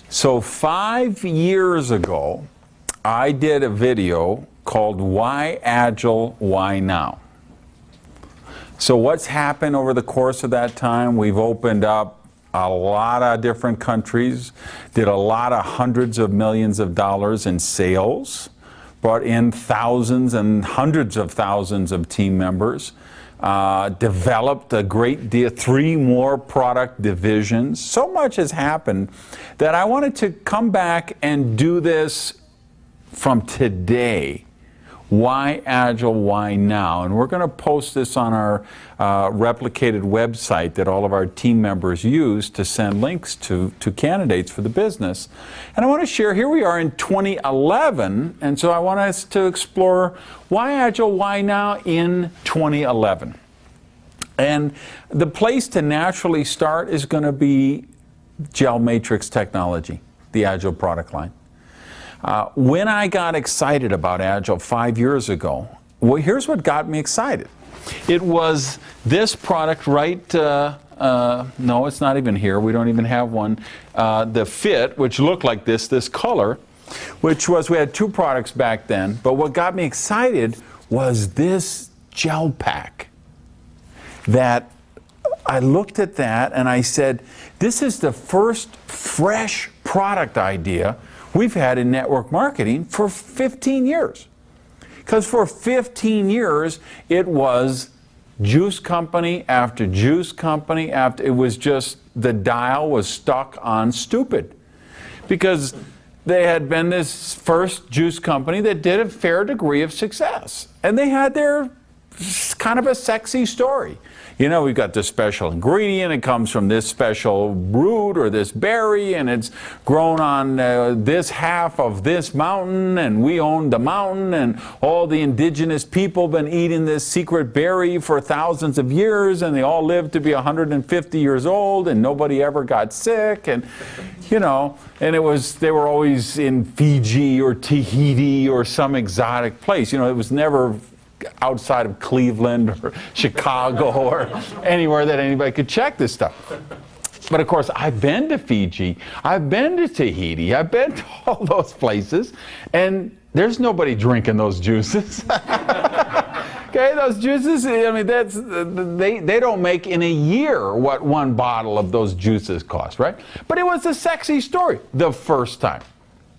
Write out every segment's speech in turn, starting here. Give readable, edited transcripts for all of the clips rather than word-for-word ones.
So 5 years ago, I did a video called Why Agile, Why Now? So what's happened over the course of that time? We've opened up a lot of different countries, did a lot of hundreds of millions of dollars in sales, brought in thousands and hundreds of thousands of team members, developed a great deal, 3 more product divisions. So much has happened that I wanted to come back and do this from today. Why Agile, why now? And we're going to post this on our replicated website that all of our team members use to send links to candidates for the business. And I want to share, here we are in 2011, and so I want us to explore why Agile, why now in 2011. And the place to naturally start is going to be gel matrix technology, the Agile product line. When I got excited about Agile 5 years ago, well, here's what got me excited. It was this product right, no, it's not even here. We don't even have one. The Fit, which looked like this color, which was, we had 2 products back then, but what got me excited was this gel pack. That I looked at that and I said, this is the first fresh product idea we've had in network marketing for 15 years. Because for 15 years, it was juice company after juice company after, it was just, the dial was stuck on stupid. Because they had been this first juice company that did a fair degree of success. And they had their kind of a sexy story. You know, we've got this special ingredient, it comes from this special root or this berry, and it's grown on this half of this mountain, and we own the mountain, and all the indigenous people have been eating this secret berry for thousands of years, and they all lived to be 150 years old, and nobody ever got sick, and you know, and it was, they were always in Fiji or Tahiti or some exotic place. You know, it was never outside of Cleveland or Chicago or anywhere that anybody could check this stuff. But of course, I've been to Fiji, I've been to Tahiti, I've been to all those places, and there's nobody drinking those juices. Okay, those juices, I mean, that's, they don't make in a year what 1 bottle of those juices cost, right? But it was a sexy story the first time,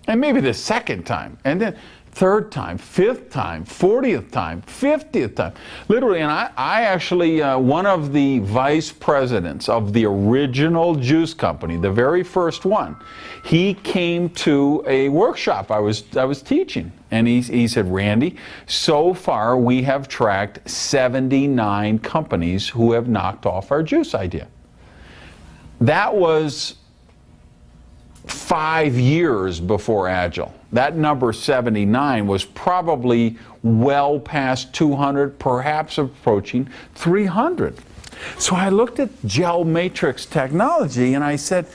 and maybe the second time, and then 3rd time, 5th time, 40th time, 50th time. Literally, and I actually, one of the vice presidents of the original juice company, the very first one, he came to a workshop I was teaching. And he said, Randy, so far we have tracked 79 companies who have knocked off our juice idea. That was 5 years before Agile. That number 79 was probably well past 200, perhaps approaching 300. So I looked at gel matrix technology and I said,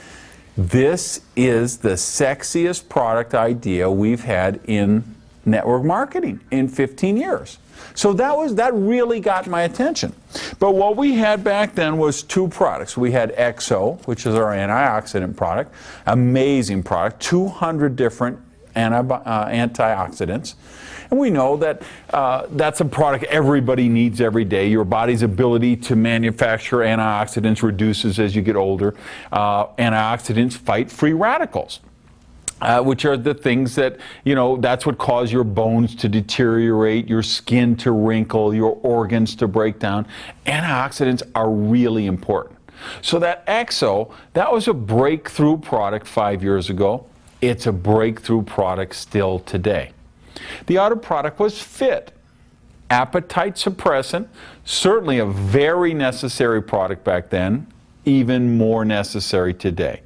this is the sexiest product idea we've had in network marketing in 15 years. So that really got my attention. But what we had back then was 2 products. We had XO, which is our antioxidant product, amazing product, 200 different antioxidants. And we know that that's a product everybody needs every day. Your body's ability to manufacture antioxidants reduces as you get older. Antioxidants fight free radicals. Which are the things that, you know, that's what cause your bones to deteriorate, your skin to wrinkle, your organs to break down. Antioxidants are really important. So that XO, that was a breakthrough product 5 years ago. It's a breakthrough product still today. The other product was Fit. Appetite suppressant, certainly a very necessary product back then, even more necessary today.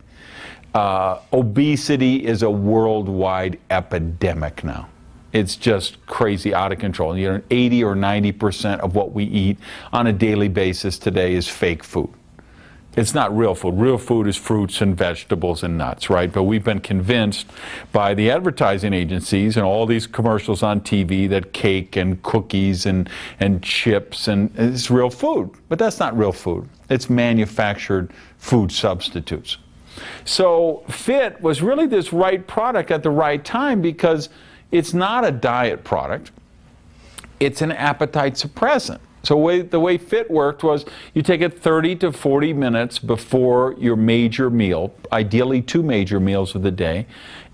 Obesity is a worldwide epidemic now. It's just crazy, out of control. You know, 80 or 90% of what we eat on a daily basis today is fake food. It's not real food. Real food is fruits and vegetables and nuts, right? But we've been convinced by the advertising agencies and all these commercials on TV that cake and cookies and chips and it's real food. But that's not real food. It's manufactured food substitutes. So Fit was really this right product at the right time because it's not a diet product. It's an appetite suppressant. So the way Fit worked was you take it 30 to 40 minutes before your major meal, ideally 2 major meals of the day,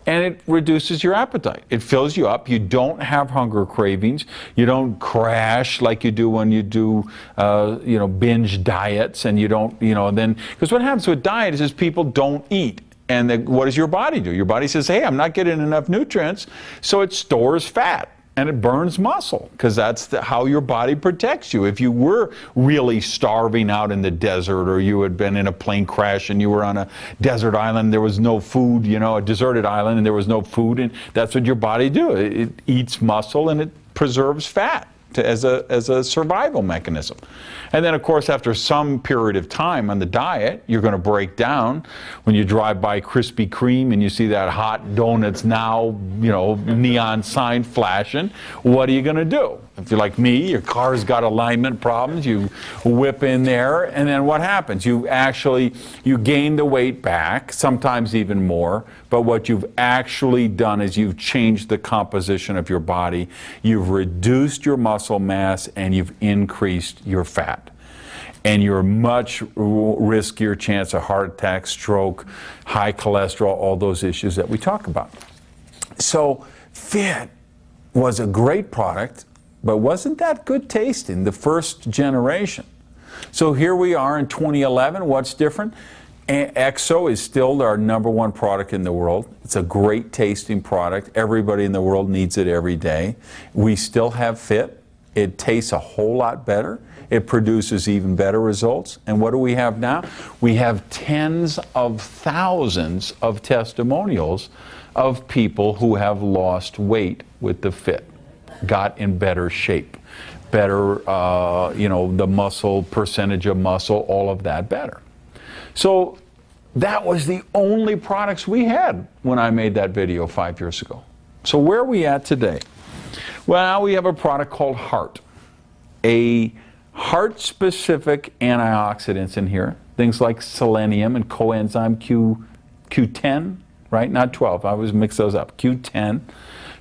and it reduces your appetite. It fills you up. You don't have hunger cravings. You don't crash like you do when you do, binge diets, and you don't, then, because what happens with diet is people don't eat. And what does your body do? Your body says, hey, I'm not getting enough nutrients, so it stores fat. And it burns muscle, because that's how your body protects you. If you were really starving out in the desert, or you had been in a plane crash and you were on a desert island, there was no food, a deserted island, and there was no food, and that's what your body do. It eats muscle and it preserves fat as a survival mechanism. And then, of course, after some period of time on the diet, you're going to break down. When you drive by Krispy Kreme and you see that hot donuts now, neon sign flashing, what are you going to do? If you're like me, your car's got alignment problems, you whip in there, and then what happens? You gain the weight back, sometimes even more, but what you've actually done is you've changed the composition of your body, you've reduced your muscle mass, and you've increased your fat. And you're much riskier chance of heart attack, stroke, high cholesterol, all those issues that we talk about. So Fit was a great product, but wasn't that good tasting, the first generation. So here we are in 2011. What's different? EXO is still our #1 product in the world. It's a great tasting product. Everybody in the world needs it every day. We still have Fit. It tastes a whole lot better. It produces even better results. And what do we have now? We have tens of thousands of testimonials of people who have lost weight with the Fit, got in better shape, better, the muscle, percentage of muscle, all of that better. So that was the only products we had when I made that video 5 years ago. So where are we at today? Well, now we have a product called Heart, a heart-specific antioxidants in here, things like selenium and coenzyme Q10, right? Not 12, I always mix those up, Q10.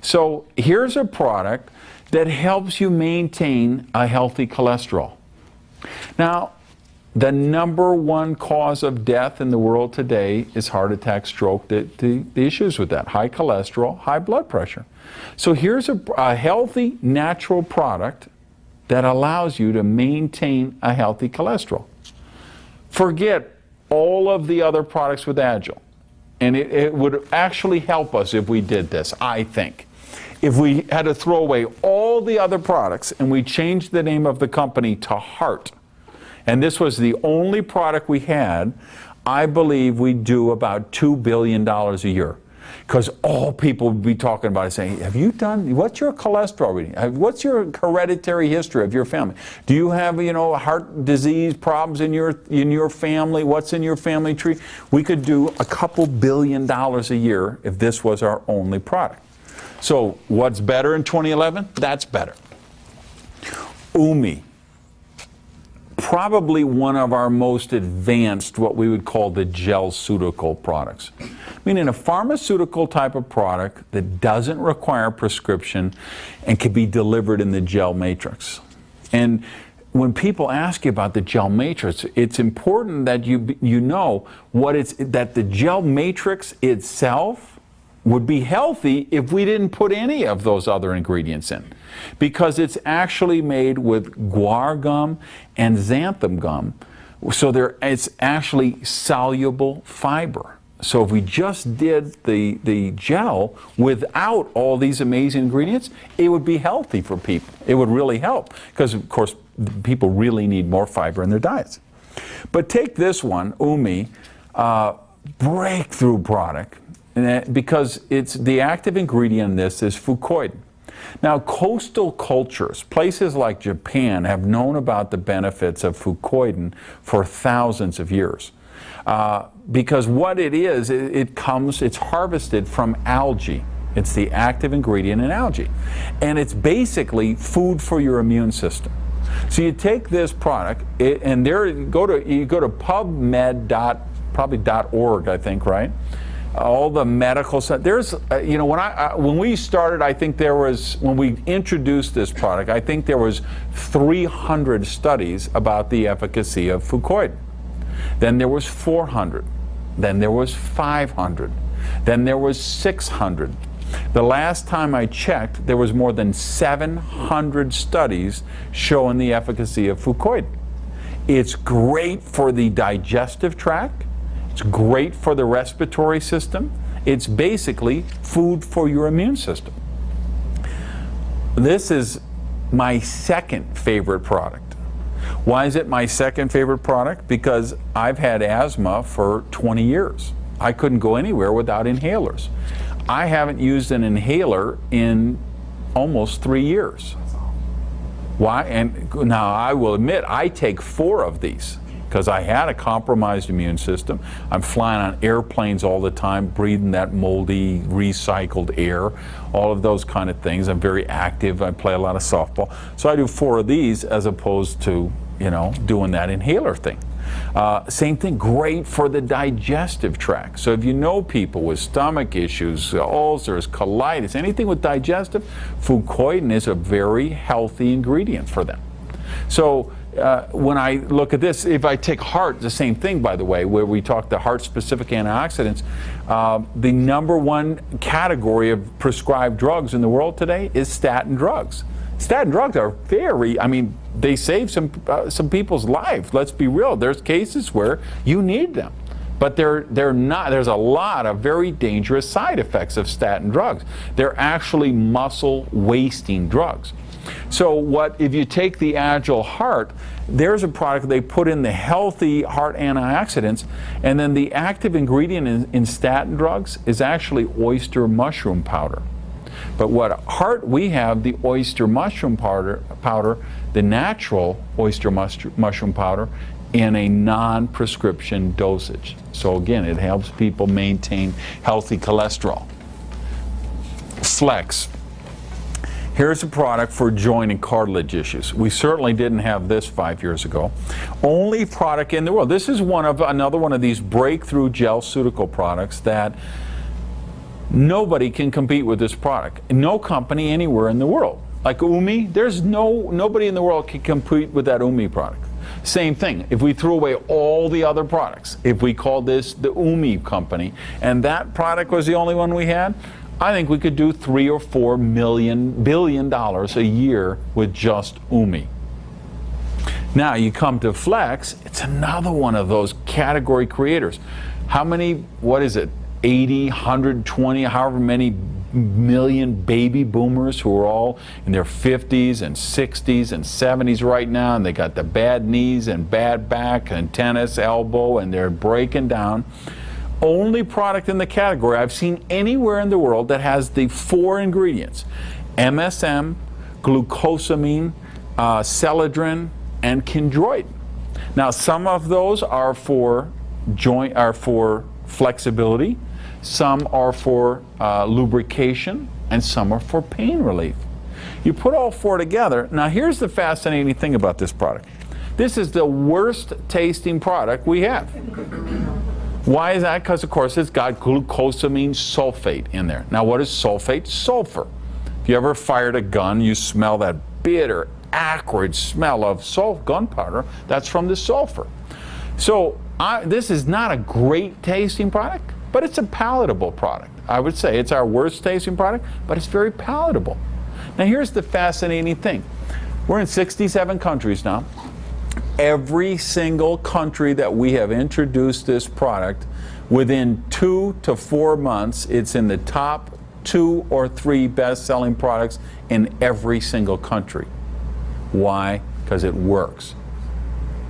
So here's a product that helps you maintain a healthy cholesterol. Now, the #1 cause of death in the world today is heart attack, stroke, the issues with that, high cholesterol, high blood pressure. So here's a healthy, natural product that allows you to maintain a healthy cholesterol. Forget all of the other products with Agel. And it would actually help us if we did this, I think. If we had to throw away all the other products and we changed the name of the company to Heart, and this was the only product we had, I believe we'd do about $2 billion a year. Because all people would be talking about it, saying, have you done, what's your cholesterol reading? What's your hereditary history of your family? Do you have, heart disease problems in your family? What's in your family tree? We could do a couple $2 billion a year if this was our only product. So what's better in 2011? That's better. Umi. Probably one of our most advanced, what we would call the gel-ceutical products. Meaning a pharmaceutical type of product that doesn't require prescription and can be delivered in the gel matrix. And when people ask you about the gel matrix, it's important that you know that the gel matrix itself would be healthy if we didn't put any of those other ingredients in, because it's actually made with guar gum and xanthan gum, so it's actually soluble fiber. So if we just did the gel without all these amazing ingredients, it would be healthy for people. It would really help, because of course people really need more fiber in their diets. But take this one, Umi, breakthrough product, because it's the active ingredient in this is fucoidan. Now, coastal cultures, places like Japan, have known about the benefits of fucoidan for thousands of years. Because what it is, it's harvested from algae. It's the active ingredient in algae. And it's basically food for your immune system. So you take this product, and you go to PubMed.com probably .org, I think, right? All the medical stuff. There's, you know, when we started, I think there was, when we introduced this product, I think there was 300 studies about the efficacy of Fucoid. Then there was 400. Then there was 500. Then there was 600. The last time I checked, there was more than 700 studies showing the efficacy of Fucoid. It's great for the digestive tract. It's great for the respiratory system. It's basically food for your immune system. This is my second favorite product. Why is it my second favorite product? Because I've had asthma for 20 years. I couldn't go anywhere without inhalers. I haven't used an inhaler in almost 3 years. Why? And now I will admit, I take 4 of these because I had a compromised immune system. I'm flying on airplanes all the time, breathing that moldy, recycled air, all of those kind of things. I'm very active. I play a lot of softball. So I do 4 of these as opposed to, you know, doing that inhaler thing. Same thing, great for the digestive tract. So if you know people with stomach issues, ulcers, colitis, anything with digestive, Fucoid is a very healthy ingredient for them. So when I look at this, if I take heart, the same thing, by the way, where we talk the heart-specific antioxidants, the #1 category of prescribed drugs in the world today is statin drugs. Statin drugs are very, I mean, they save some people's lives. Let's be real. There's cases where you need them, but they're not. There's a lot of very dangerous side effects of statin drugs. They're actually muscle wasting drugs. So what if you take the Agel Heart? There's a product they put in the healthy heart antioxidants, and then the active ingredient in statin drugs is actually oyster mushroom powder. But what heart, we have the oyster mushroom powder, the natural oyster mushroom powder, in a non-prescription dosage. So again, it helps people maintain healthy cholesterol. Flex. Here's a product for joint and cartilage issues. We certainly didn't have this 5 years ago. Only product in the world. This is another one of these breakthrough gel-ceutical products that nobody can compete with this product. No company anywhere in the world. Like Umi, there's nobody in the world can compete with that Umi product. Same thing, if we threw away all the other products, if we called this the Umi company, and that product was the only one we had, I think we could do $3 or $4 billion a year with just Umi. Now you come to Flex, it's another one of those category creators. How many, what is it, 80, 120, however many million baby boomers who are all in their 50s and 60s and 70s right now, and they got the bad knees and bad back and tennis elbow, and they're breaking down. Only product in the category I've seen anywhere in the world that has the 4 ingredients: MSM, glucosamine, celadrin, and chondroitin. Now some of those are for flexibility, some are for lubrication, and some are for pain relief. You put all 4 together. Now here's the fascinating thing about this product. This is the worst tasting product we have. Why is that? Because of course it's got glucosamine sulfate in there. Now what is sulfate? Sulfur. If you ever fired a gun, you smell that bitter, acrid smell of gunpowder. That's from the sulfur. So this is not a great tasting product, but it's a palatable product. I would say it's our worst tasting product, but it's very palatable. Now here's the fascinating thing. We're in 67 countries now. Every single country that we have introduced this product, within 2 to 4 months, it's in the top 2 or 3 best-selling products in every single country. Why? Because it works.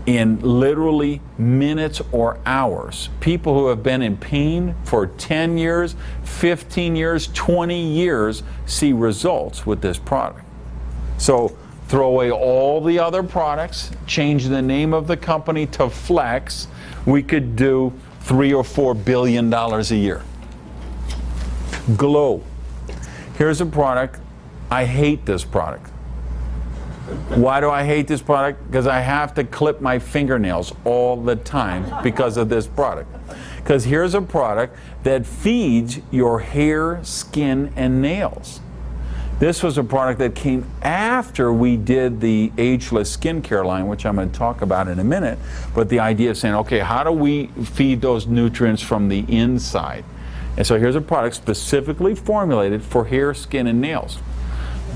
In literally minutes or hours, people who have been in pain for 10 years, 15 years, 20 years see results with this product. So throw away all the other products, change the name of the company to Flex, we could do $3 or $4 billion a year. Glow. Here's a product. I hate this product. Why do I hate this product? Because I have to clip my fingernails all the time because of this product. Because here's a product that feeds your hair, skin, and nails. This was a product that came after we did the ageless skincare line, which I'm going to talk about in a minute. But the idea of saying, okay, how do we feed those nutrients from the inside? And so here's a product specifically formulated for hair, skin, and nails.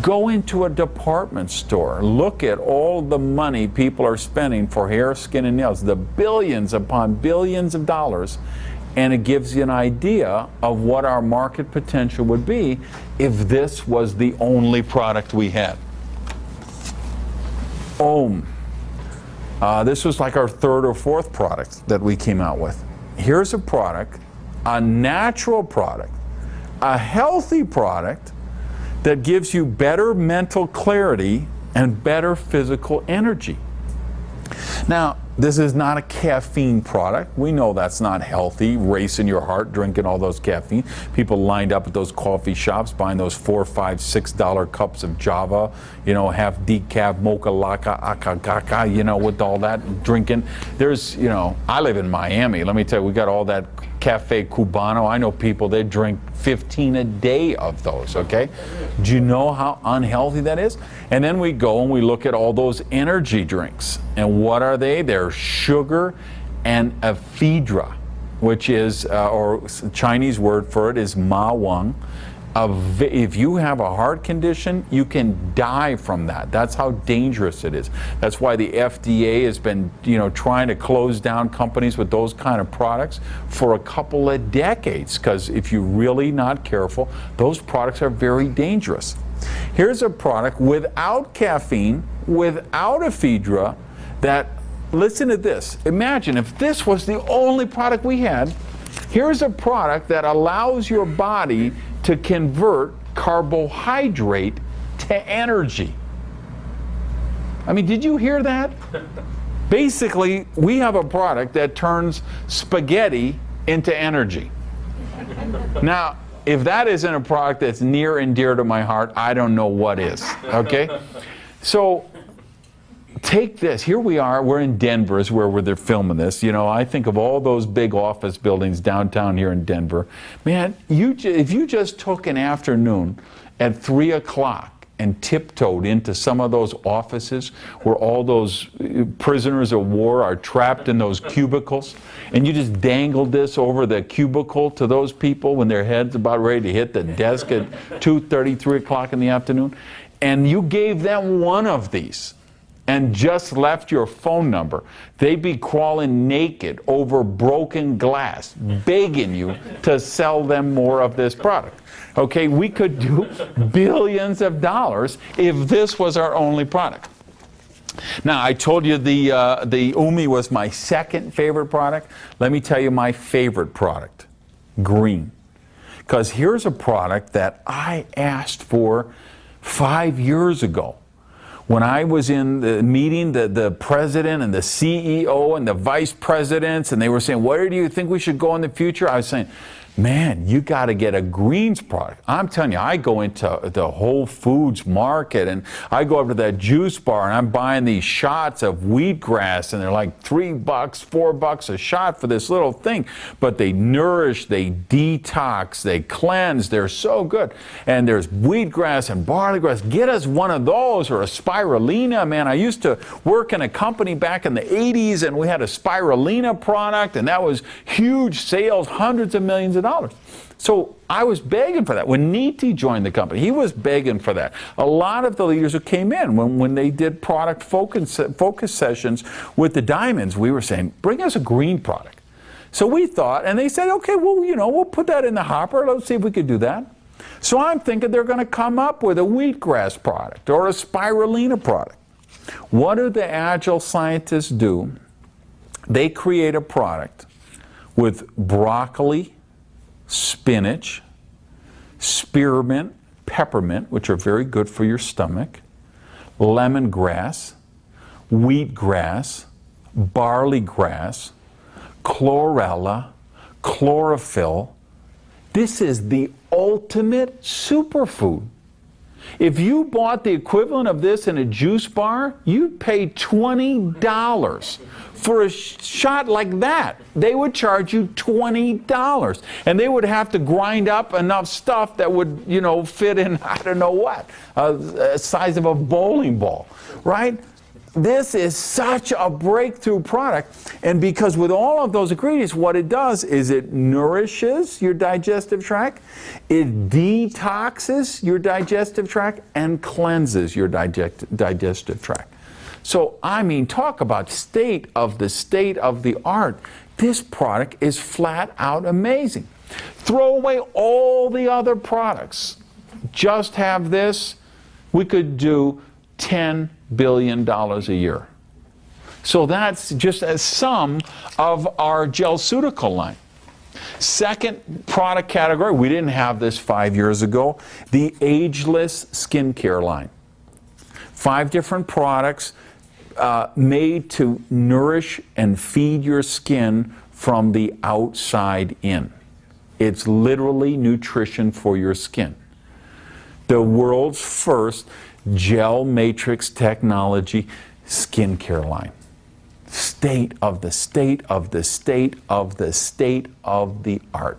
Go into a department store. Look at all the money people are spending for hair, skin, and nails, the billions upon billions of dollars, and it gives you an idea of what our market potential would be if this was the only product we had. Ohm. This was like our third or fourth product that we came out with. Here's a product, a natural product, a healthy product, that gives you better mental clarity and better physical energy. Now, this is not a caffeine product. We know that's not healthy, racing your heart, drinking all those caffeine. People lined up at those coffee shops buying those $4, $5, $6 cups of Java, you know, half decaf, mocha laca, akagaka, you know, with all that drinking. There's, you know, I live in Miami. Let me tell you, we got all that Cafe Cubano. I know people, they drink 15 a day of those, okay? Do you know how unhealthy that is? And then we go and we look at all those energy drinks. And what are they? They're sugar and ephedra, which is, or Chinese word for it is ma wang. If you have a heart condition, you can die from that. That's how dangerous it is. That's why the FDA has been, you know, trying to close down companies with those kind of products for a couple of decades, because if you're really not careful, those products are very dangerous. Here's a product without caffeine, without ephedra, that, listen to this. Imagine if this was the only product we had. Here's a product that allows your body to convert carbohydrate to energy. I mean, did you hear that? Basically, we have a product that turns spaghetti into energy. Now, if that isn't a product that's near and dear to my heart, I don't know what is, okay? So, take this. Here we are. We're in Denver, is where they're filming this. You know, I think of all those big office buildings downtown here in Denver. Man, if you just took an afternoon at 3 o'clock and tiptoed into some of those offices where all those prisoners of war are trapped in those cubicles, and you just dangled this over the cubicle to those people when their head's about ready to hit the desk at 2:30, 3 o'clock in the afternoon, and you gave them one of these, and just left your phone number, they'd be crawling naked over broken glass, begging you to sell them more of this product. Okay, we could do billions of dollars if this was our only product. Now, I told you the Umi was my second favorite product. Let me tell you my favorite product, green. Because here's a product that I asked for 5 years ago. When I was in the meeting, the president and the CEO and the vice presidents, and they were saying, where do you think we should go in the future? I was saying, man, you got to get a greens product. I'm telling you, I go into the Whole Foods market, and I go over to that juice bar, and I'm buying these shots of wheatgrass, and they're like $3, $4 a shot for this little thing. But they nourish, they detox, they cleanse, they're so good. And there's wheatgrass and barley grass. Get us one of those, or a spirulina. Man, I used to work in a company back in the 80s, and we had a spirulina product, and that was huge sales, hundreds of millions of dollars. So I was begging for that. When Niti joined the company, he was begging for that. A lot of the leaders who came in, when they did product focus sessions with the diamonds, we were saying, bring us a green product. So we thought, and they said, okay, well, you know, we'll put that in the hopper. Let's see if we could do that. So I'm thinking they're going to come up with a wheatgrass product or a spirulina product. What do the Agel scientists do? They create a product with broccoli, spinach, spearmint, peppermint, which are very good for your stomach, lemongrass, wheatgrass, barley grass, chlorella, chlorophyll. This is the ultimate superfood. If you bought the equivalent of this in a juice bar, you'd pay $20 for a shot like that. They would charge you $20. And they would have to grind up enough stuff that would, you know, fit in, I don't know what, a size of a bowling ball, right? This is such a breakthrough product, and because with all of those ingredients, what it does is it nourishes your digestive tract, it detoxes your digestive tract, and cleanses your digestive tract. So, I mean, talk about state of the art. This product is flat out amazing. Throw away all the other products. Just have this. We could do $10 billion a year. So that's just a sum of our Gelceutical line. Second product category, we didn't have this 5 years ago, the ageless skincare line. 5 different products made to nourish and feed your skin from the outside in. It's literally nutrition for your skin. The world's first gel matrix technology skincare line. State of the art.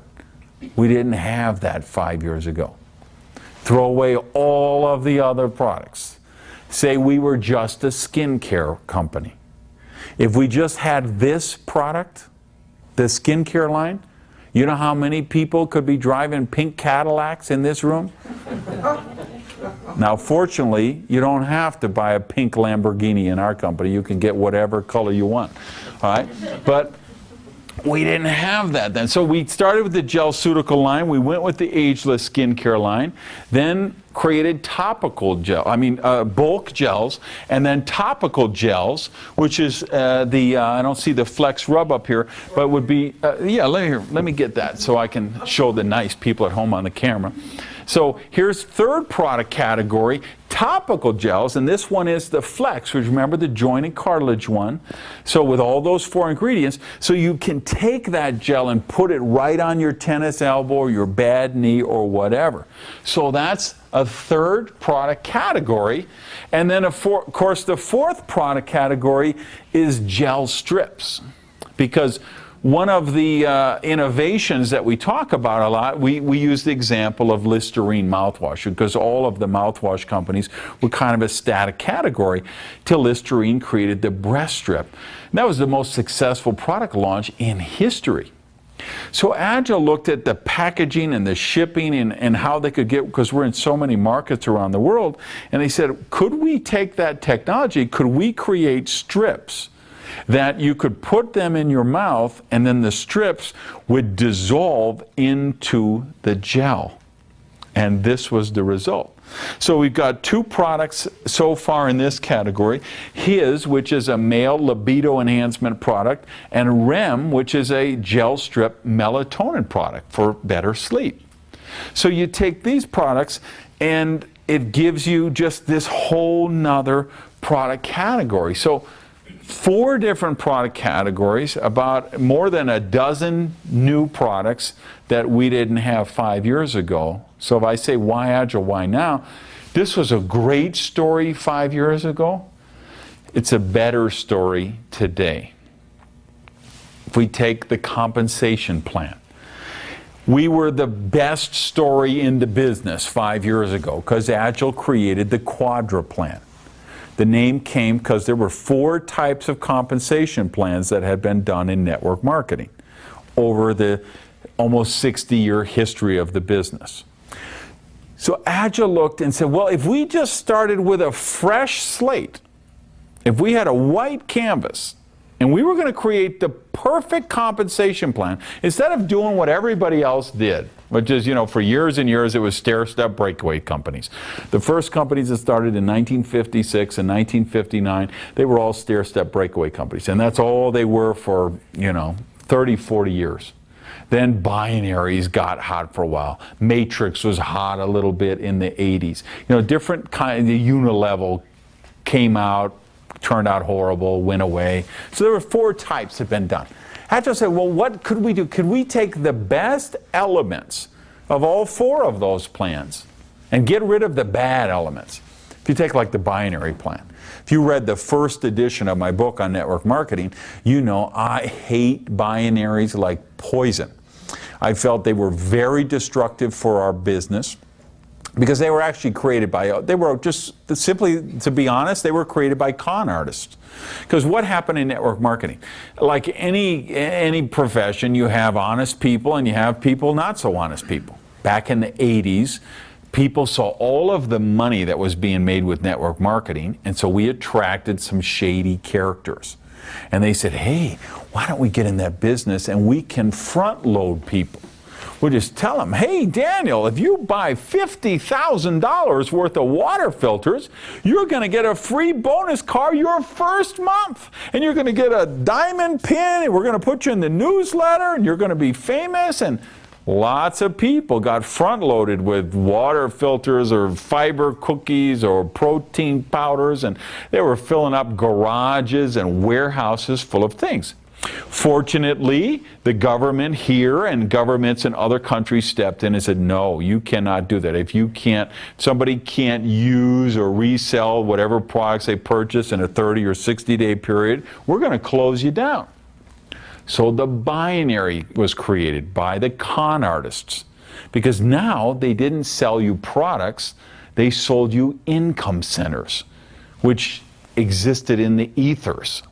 We didn't have that 5 years ago. Throw away all of the other products. Say we were just a skincare company. If we just had this product, the skincare line, you know how many people could be driving pink Cadillacs in this room? Now, fortunately, you don't have to buy a pink Lamborghini in our company. You can get whatever color you want, all right? But we didn't have that then. So we started with the Gelceutical line. We went with the ageless skincare line, then created topical bulk gels, and then topical gels, which is I don't see the Flex Rub up here, but would be, let me get that so I can show the nice people at home on the camera. So here's third product category, topical gels, and this one is the Flex, which remember the joint and cartilage one. So with all those 4 ingredients, so you can take that gel and put it right on your tennis elbow or your bad knee or whatever. So that's a third product category. And then of course the fourth product category is gel strips, because one of the innovations that we talk about a lot, we use the example of Listerine mouthwash, because all of the mouthwash companies were kind of a static category till Listerine created the breast strip. And that was the most successful product launch in history. So Agel looked at the packaging and the shipping and how they could get, because we're in so many markets around the world, and they said, could we take that technology, could we create strips that you could put them in your mouth and then the strips would dissolve into the gel. And this was the result. So we've got 2 products so far in this category. His, which is a male libido enhancement product, and REM, which is a gel strip melatonin product for better sleep. So you take these products and it gives you just this whole nother product category. So 4 different product categories, about more than a dozen new products that we didn't have 5 years ago. So if I say why Agel, why now? This was a great story 5 years ago. It's a better story today. If we take the compensation plan, we were the best story in the business 5 years ago because Agel created the Quadra plan. The name came because there were 4 types of compensation plans that had been done in network marketing over the almost 60-year history of the business. So Agel looked and said, well, if we just started with a fresh slate, if we had a white canvas, and we were going to create the perfect compensation plan, instead of doing what everybody else did, which is, for years and years it was stair-step breakaway companies. The first companies that started in 1956 and 1959, they were all stair-step breakaway companies. And that's all they were for, 30, 40 years. Then binaries got hot for a while. Matrix was hot a little bit in the 80s. Different kind of unilevel came out, turned out horrible, went away. So there were 4 types that have been done. Agel said, well, what could we do? Could we take the best elements of all 4 of those plans and get rid of the bad elements. If you take like the binary plan. If you read the first edition of my book on network marketing, you know I hate binaries like poison. I felt they were very destructive for our business because they were actually created by, they were just simply, to be honest, they were created by con artists. Because what happened in network marketing? Like any profession, you have honest people and you have people not so honest people. Back in the 80s, people saw all of the money that was being made with network marketing, and so we attracted some shady characters. And they said, hey, why don't we get in that business and we can front load people? We'll just tell them, hey, Daniel, if you buy $50,000 worth of water filters, you're going to get a free bonus car your first month. And you're going to get a diamond pin, and we're going to put you in the newsletter, and you're going to be famous. And lots of people got front-loaded with water filters or fiber cookies or protein powders, and they were filling up garages and warehouses full of things. Fortunately, the government here and governments in other countries stepped in and said, no, you cannot do that. If you can't, somebody can't use or resell whatever products they purchase in a 30 or 60-day period, we're going to close you down. So the binary was created by the con artists, because now they didn't sell you products, they sold you income centers, which existed in the ethers.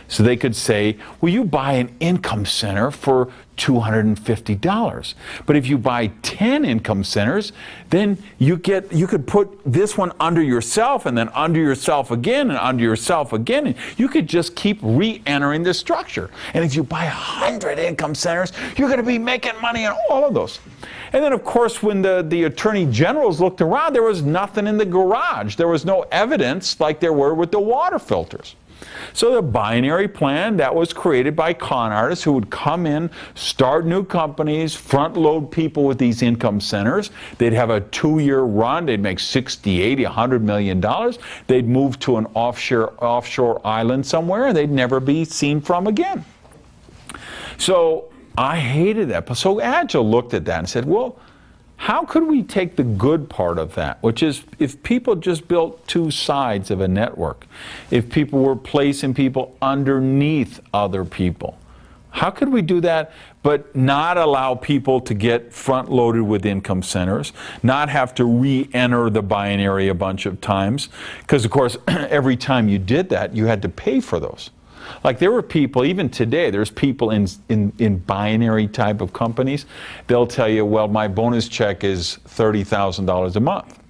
So they could say, well, you buy an income center for $250. But if you buy 10 income centers, then you could put this one under yourself and then under yourself again and under yourself again. And you could just keep re-entering the structure. And if you buy 100 income centers, you're going to be making money on all of those. And then, of course, when the attorney generals looked around, there was nothing in the garage. There was no evidence like there were with the water filters. So the binary plan that was created by con artists who would come in, start new companies, front load people with these income centers. They'd have a 2-year run. They'd make $60, $80, $100 million. They'd move to an offshore island somewhere, and they'd never be seen from again. So I hated that. So Agel looked at that and said, well, how could we take the good part of that, which is if people just built two sides of a network, if people were placing people underneath other people, how could we do that but not allow people to get front-loaded with income centers, not have to re-enter the binary a bunch of times? Because, of course, every time you did that, you had to pay for those. Like there were people, even today, there's people in binary type of companies, they'll tell you, well, my bonus check is $30,000 a month.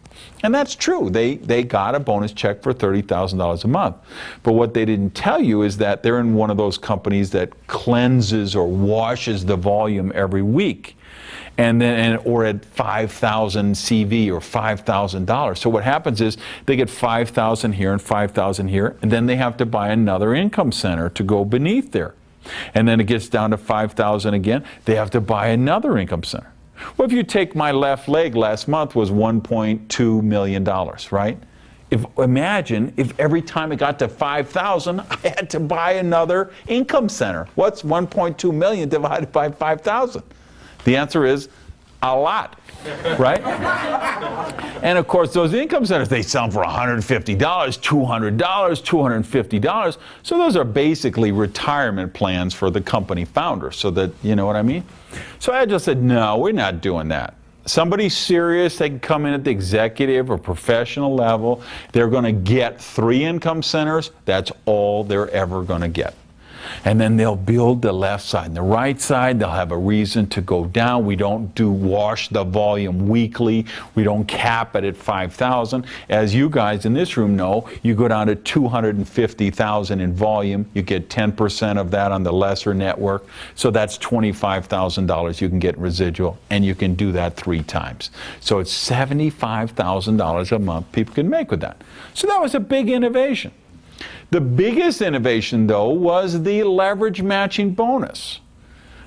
And that's true. They got a bonus check for $30,000 a month. But what they didn't tell you is that they're in one of those companies that cleanses or washes the volume every week. And then, or at 5,000 CV or $5,000. So what happens is they get 5,000 here and 5,000 here, and then they have to buy another income center to go beneath there. And then it gets down to 5,000 again. They have to buy another income center. Well, if you take my left leg last month was $1.2 million, right? Imagine if every time it got to 5,000, I had to buy another income center. What's 1.2 million divided by 5,000? The answer is a lot, right? And of course, those income centers, they sell for $150, $200, $250. So those are basically retirement plans for the company founder, so that, you know what I mean? So I just said, no, we're not doing that. Somebody serious, they can come in at the executive or professional level. They're going to get 3 income centers. That's all they're ever going to get. And then they'll build the left side and the right side. They'll have a reason to go down. We don't wash the volume weekly. We don't cap it at 5,000. As you guys in this room know, you go down to 250,000 in volume. You get 10% of that on the lesser network. So that's $25,000 you can get residual, and you can do that 3 times. So it's $75,000 a month people can make with that. So that was a big innovation. The biggest innovation, though, was the leverage matching bonus.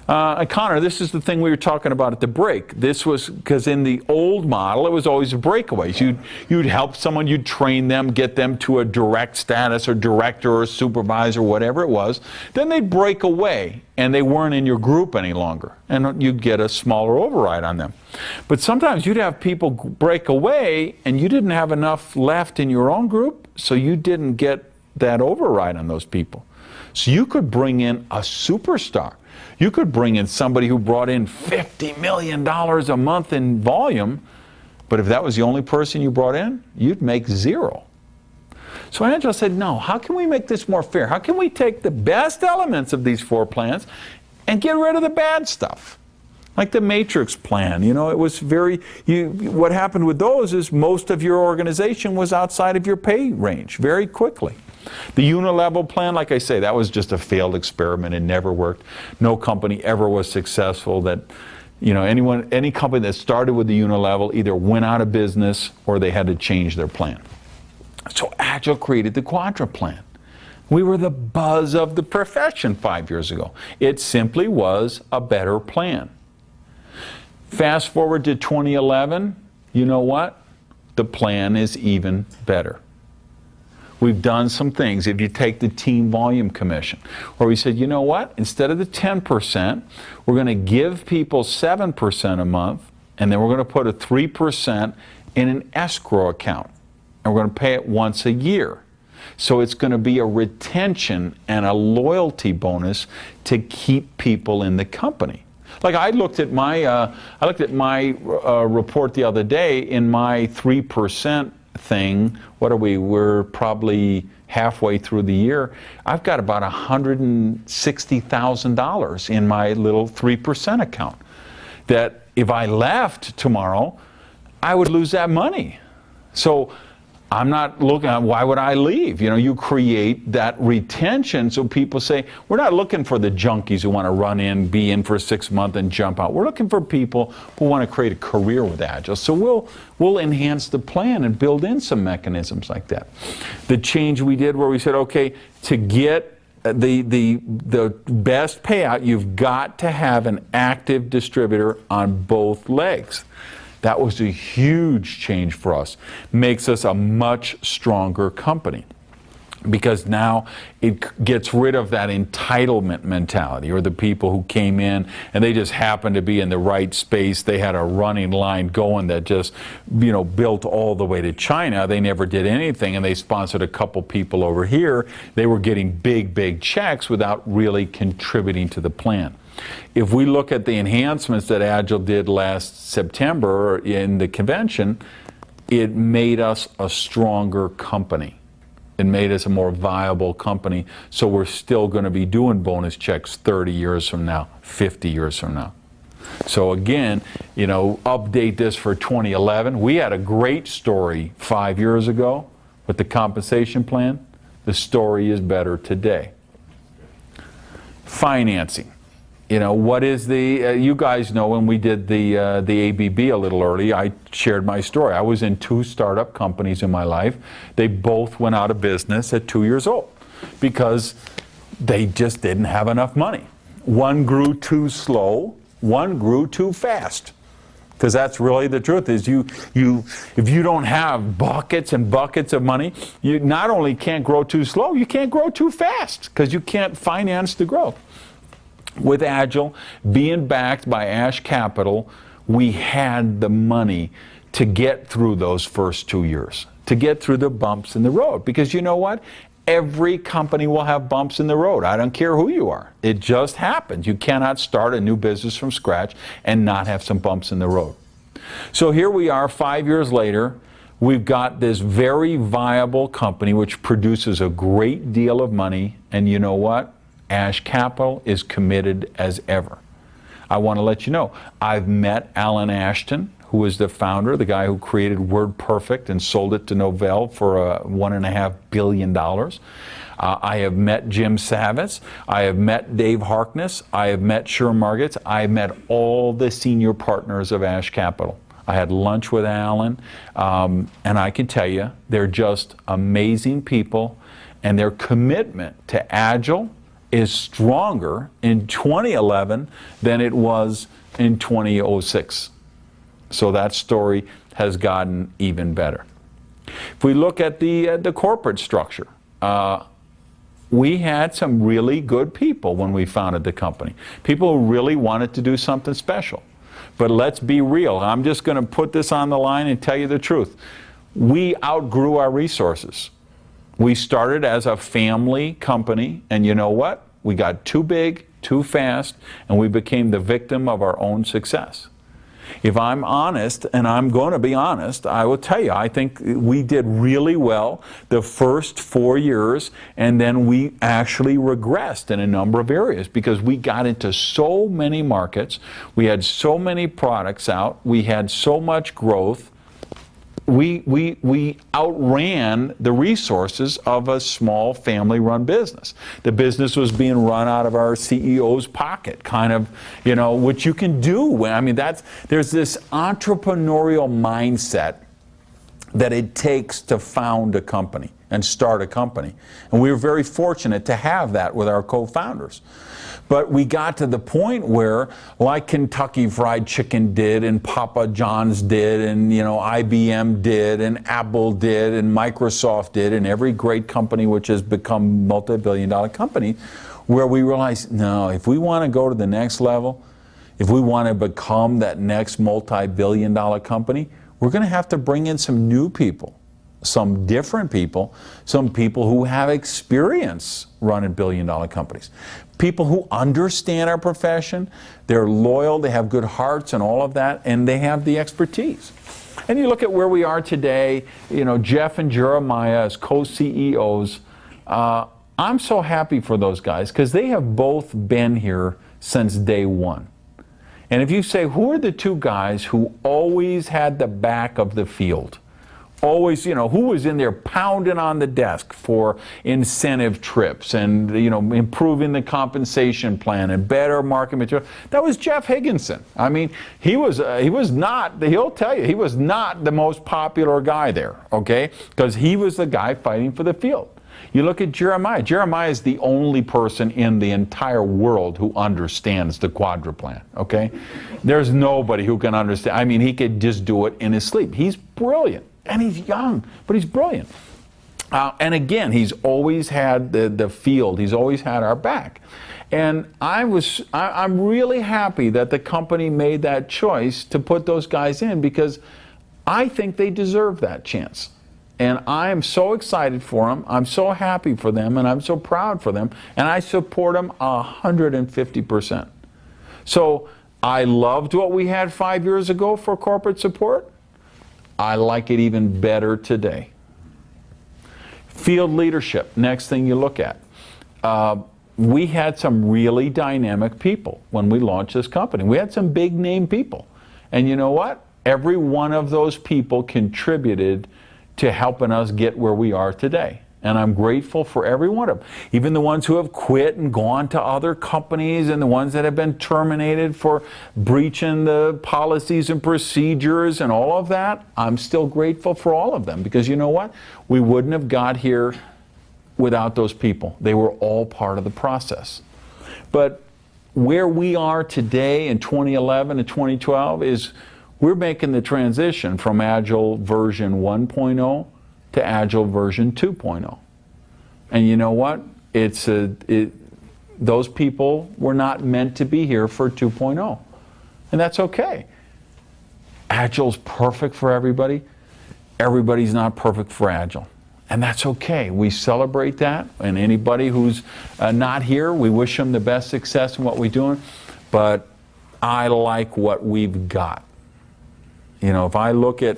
Connor, this is the thing we were talking about at the break. This was because in the old model, it was always breakaways. You'd help someone, you'd train them, get them to a direct status or director or supervisor, whatever it was. Then they'd break away and they weren't in your group any longer. And you'd get a smaller override on them. But sometimes you'd have people break away and you didn't have enough left in your own group, so you didn't get that override on those people. So you could bring in a superstar. You could bring in somebody who brought in $50 million a month in volume, but if that was the only person you brought in, you'd make zero. So Agel said, no, how can we make this more fair? How can we take the best elements of these 4 plans and get rid of the bad stuff? Like the matrix plan, you know, it was what happened with those is most of your organization was outside of your pay range very quickly. The unilevel plan, like I say, that was just a failed experiment. It never worked. No company ever was successful. That, you know, any company that started with the unilevel either went out of business or they had to change their plan. So Agel created the quadrant plan. We were the buzz of the profession 5 years ago. It simply was a better plan. Fast forward to 2011, you know what? The plan is even better. We've done some things. If you take the team volume commission, where we said, you know what? Instead of the 10%, we're going to give people 7% a month, and then we're going to put a 3% in an escrow account. And we're going to pay it once a year. So it's going to be a retention and a loyalty bonus to keep people in the company. Like I looked at my report the other day. In my 3% thing, what are we? We're probably halfway through the year. I've got about $160,000 in my little 3% account. That if I left tomorrow, I would lose that money. So I'm not looking at why would I leave. You know, you create that retention so people say, we're not looking for the junkies who want to run in, be in for 6 months and jump out. We're looking for people who want to create a career with Agel. So we'll enhance the plan and build in some mechanisms like that. The change we did where we said, okay, to get the best payout, you've got to have an active distributor on both legs. That was a huge change for us. Makes us a much stronger company because now it gets rid of that entitlement mentality, or the people who came in and they just happened to be in the right space. They had a running line going that just, you know, built all the way to China. They never did anything, and they sponsored a couple people over here. They were getting big checks without really contributing to the plan. If we look at the enhancements that Agel did last September in the convention, it made us a stronger company. It made us a more viable company. So we're still going to be doing bonus checks 30 years from now, 50 years from now. So again, you know, update this for 2011. We had a great story 5 years ago with the compensation plan. The story is better today. Financing. You know, what is the, you guys know when we did the ABB a little early, I shared my story. I was in 2 startup companies in my life. They both went out of business at 2 years old because they just didn't have enough money. One grew too slow, one grew too fast. Because that's really the truth is if you don't have buckets and buckets of money, you not only can't grow too slow, you can't grow too fast because you can't finance the growth. With Agel being backed by Ash Capital, we had the money to get through those first 2 years, to get through the bumps in the road. Because you know what? Every company will have bumps in the road. I don't care who you are. It just happens. You cannot start a new business from scratch and not have some bumps in the road. So here we are 5 years later. We've got this very viable company which produces a great deal of money. And you know what? Ash Capital is committed as ever. I want to let you know, I've met Alan Ashton, who is the founder, the guy who created WordPerfect and sold it to Novell for $1.5 billion. I have met Jim Savitz. I have met Dave Harkness. I have met Sherm Margits. I have met all the senior partners of Ash Capital. I had lunch with Alan, and I can tell you, they're just amazing people, and their commitment to Agel is stronger in 2011 than it was in 2006. So that story has gotten even better. If we look at the corporate structure, we had some really good people when we founded the company. People who really wanted to do something special. But let's be real. I'm just going to put this on the line and tell you the truth. We outgrew our resources. We started as a family company, and you know what? We got too big, too fast, and we became the victim of our own success. If I'm honest, and I'm going to be honest, I will tell you, I think we did really well the first 4 years, and then we actually regressed in a number of areas because we got into so many markets, we had so many products out, we had so much growth. We outran the resources of a small family-run business. The business was being run out of our CEO's pocket, kind of, you know, which you can do. I mean, there's this entrepreneurial mindset that it takes to found a company and start a company. And we were very fortunate to have that with our co-founders. But we got to the point where, like Kentucky Fried Chicken did, and Papa John's did, and you know IBM did, and Apple did, and Microsoft did, and every great company which has become multi-billion-dollar company, where we realized, no, if we want to go to the next level, if we want to become that next multi-billion-dollar company, we're going to have to bring in some new people, some different people, some people who have experience running billion-dollar companies. People who understand our profession, they're loyal, they have good hearts and all of that, and they have the expertise. And you look at where we are today, you know, Jeff and Jeremiah as co-CEOs, I'm so happy for those guys because they have both been here since day one. And if you say, who are the two guys who always had the back of the field? Always, you know, who was in there pounding on the desk for incentive trips and, you know, improving the compensation plan and better market material? That was Jeff Higginson. I mean, he was not, he'll tell you, he was not the most popular guy there, okay? Because he was the guy fighting for the field. You look at Jeremiah. Jeremiah is the only person in the entire world who understands the quadruplan, okay? There's nobody who can understand. I mean, he could just do it in his sleep. He's brilliant. And he's young, but he's brilliant. And again, he's always had the field. He's always had our back. And I'm really happy that the company made that choice to put those guys in because I think they deserve that chance. And I am so excited for them. I'm so happy for them, and I'm so proud for them. And I support them 150%. So I loved what we had 5 years ago for corporate support. I like it even better today. Field leadership, next thing you look at. We had some really dynamic people when we launched this company. We had some big name people. And you know what? Every one of those people contributed to helping us get where we are today. And I'm grateful for every one of them. Even the ones who have quit and gone to other companies and the ones that have been terminated for breaching the policies and procedures and all of that, I'm still grateful for all of them because you know what? We wouldn't have got here without those people. They were all part of the process. But where we are today in 2011 and 2012 is we're making the transition from Agile version 1.0 to Agile version 2.0. And you know what? Those people were not meant to be here for 2.0. And that's okay. Agile's perfect for everybody. Everybody's not perfect for Agile. And that's okay. We celebrate that. And anybody who's not here, we wish them the best success in what we're doing. But I like what we've got. You know, if I look at,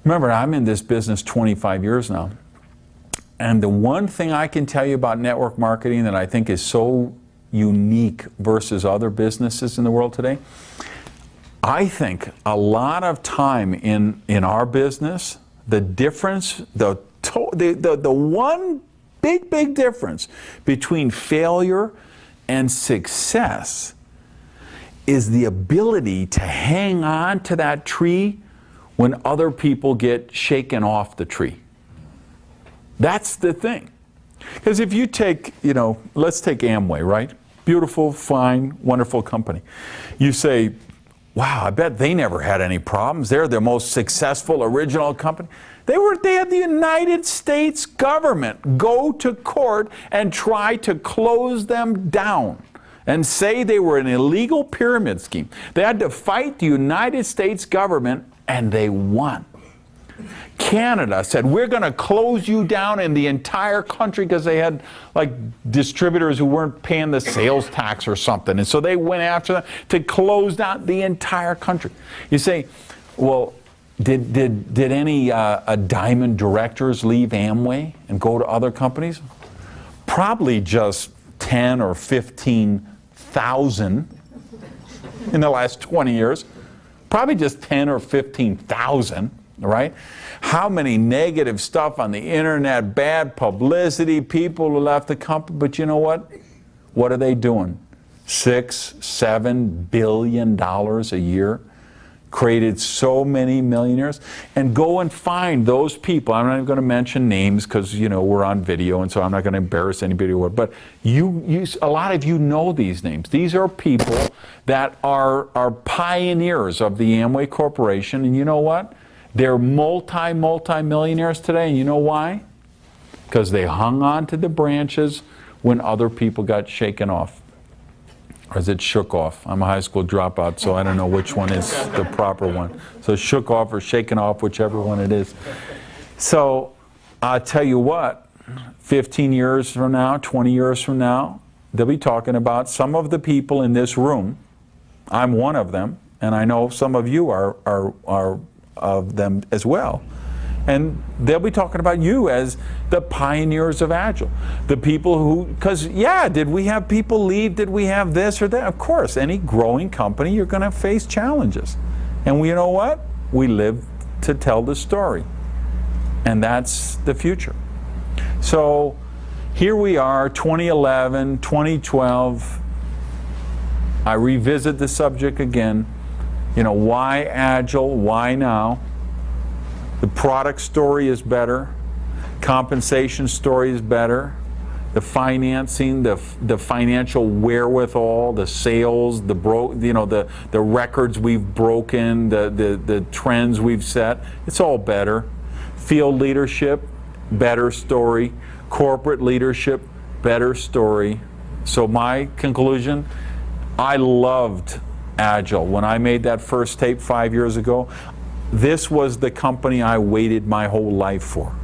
remember, I'm in this business 25 years now. And the one thing I can tell you about network marketing that I think is so unique versus other businesses in the world today, I think a lot of time in our business, the difference, the one big difference between failure and success is the ability to hang on to that tree when other people get shaken off the tree. That's the thing. Because if you take, you know, let's take Amway, right? Beautiful, fine, wonderful company. You say, wow, I bet they never had any problems. They're the most successful original company. They had the United States government go to court and try to close them down and say they were an illegal pyramid scheme. They had to fight the United States government, and they won. Canada said, we're going to close you down in the entire country, because they had like distributors who weren't paying the sales tax or something. And so they went after them to close down the entire country. You say, well, did any diamond directors leave Amway and go to other companies? Probably just 10 or 15,000 in the last 20 years. Probably just 10 or 15,000. Right? How many negative stuff on the internet, bad publicity, people who left the company, but you know what? What are they doing? $6-7 billion a year, created so many millionaires. And go and find those people. I'm not even going to mention names, because you know we're on video, and so I'm not going to embarrass anybody. But a lot of you know these names. These are people that are pioneers of the Amway Corporation, and you know what? They're multi-millionaires today, and you know why? Because they hung on to the branches when other people got shaken off. Or is it shook off? I'm a high school dropout, so I don't know which one is the proper one. So shook off or shaken off, whichever one it is. So I'll tell you what, 15 years from now, 20 years from now, they'll be talking about some of the people in this room. I'm one of them, and I know some of you are of them as well. And they'll be talking about you as the pioneers of Agile. The people who, because yeah, did we have people leave? Did we have this or that? Of course, any growing company, you're going to face challenges. And you know what? We live to tell the story. And that's the future. So here we are, 2011, 2012. I revisit the subject again. You know, why Agile? Why now? The product story is better. Compensation story is better. The financing, the financial wherewithal, the sales, the records we've broken, the trends we've set. It's all better. Field leadership, better story. Corporate leadership, better story. So my conclusion, I loved Agile. When I made that first tape 5 years ago, this was the company I waited my whole life for.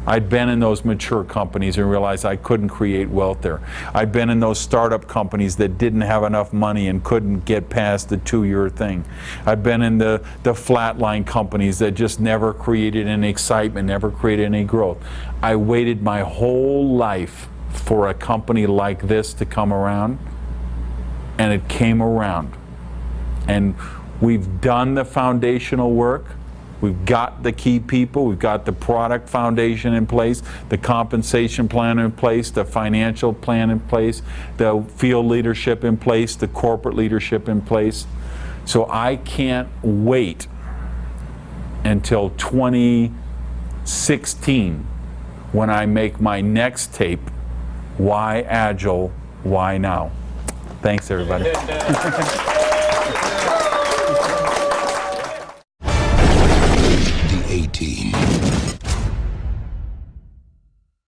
I'd been in those mature companies and realized I couldn't create wealth there. I'd been in those startup companies that didn't have enough money and couldn't get past the 2-year thing. I've been in the flatline companies that just never created any excitement, never created any growth. I waited my whole life for a company like this to come around, and it came around. And we've done the foundational work. We've got the key people. We've got the product foundation in place, the compensation plan in place, the financial plan in place, the field leadership in place, the corporate leadership in place. So I can't wait until 2016 when I make my next tape, Why Agile, Why Now? Thanks, everybody. The A-Team.